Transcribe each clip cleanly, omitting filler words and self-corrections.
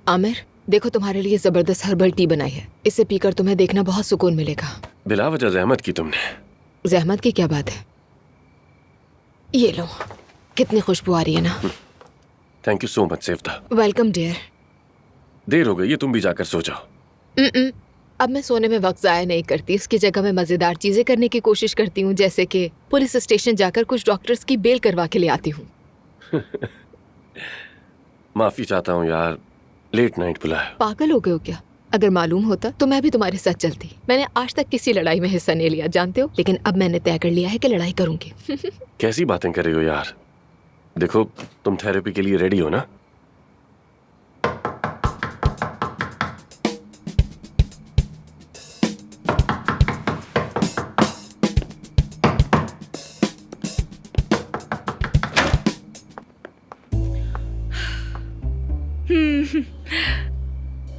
आमिर, देखो तुम्हारे लिए जबरदस्त हर्बल टी बनाई है। इसे पीकर तुम्हें देखना बहुत सुकून मिलेगा। बिला वजह जहमत की तुमने। जहमत की क्या बात है? ये लो, कितनी खुशबू आ रही है ना। थैंक यू सो मच सेफ्ता। Welcome dear. देर हो गई है, तुम भी जाकर सो जाओ। अब मैं सोने में वक्त जाया नहीं करती। इसकी जगह मैं मजेदार चीजें करने की कोशिश करती हूँ, जैसे कि पुलिस स्टेशन जाकर कुछ डॉक्टर्स की बेल करवा के ले आती हूँ। माफी चाहता हूँ यार, लेट नाइट बुलाया। पागल हो गए हो क्या? अगर मालूम होता तो मैं भी तुम्हारे साथ चलती। मैंने आज तक किसी लड़ाई में हिस्सा नहीं लिया, जानते हो, लेकिन अब मैंने तय कर लिया है कि लड़ाई करूंगी। कैसी बातें कर रही हो यार? देखो, तुम थेरेपी के लिए रेडी हो ना?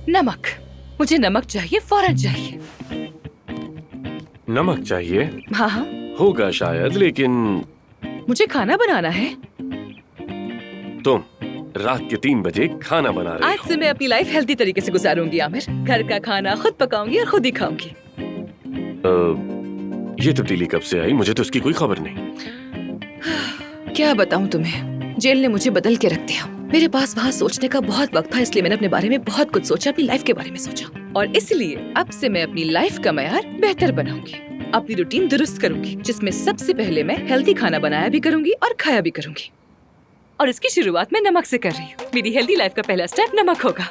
नमक, मुझे नमक चाहिए, फौरन चाहिए। नमक चाहिए? हाँ हाँ, होगा शायद, लेकिन मुझे खाना बनाना है। तुम रात के 3 बजे खाना बना रही आज से मैं अपनी लाइफ हेल्दी तरीके से गुजारूंगी आमिर। घर का खाना खुद पकाऊंगी और खुद ही खाऊंगी। हो। ये तब्दीली कब से आई? मुझे तो उसकी कोई खबर नहीं। क्या बताऊं तुम्हें, जेल ने मुझे बदल के रख दिया। मेरे पास वहाँ सोचने का बहुत वक्त था, इसलिए मैंने अपने बारे में बहुत कुछ सोचा, अपनी लाइफ के बारे में सोचा। और इसलिए अब से मैं अपनी लाइफ का मयार बेहतर बनाऊंगी, अपनी रूटीन दुरुस्त करूंगी, जिसमें सबसे पहले मैं हेल्दी खाना बनाया भी करूंगी और खाया भी करूंगी। और इसकी शुरुआत मैं नमक से कर रही हूँ। मेरी हेल्दी लाइफ का पहला स्टेप नमक होगा।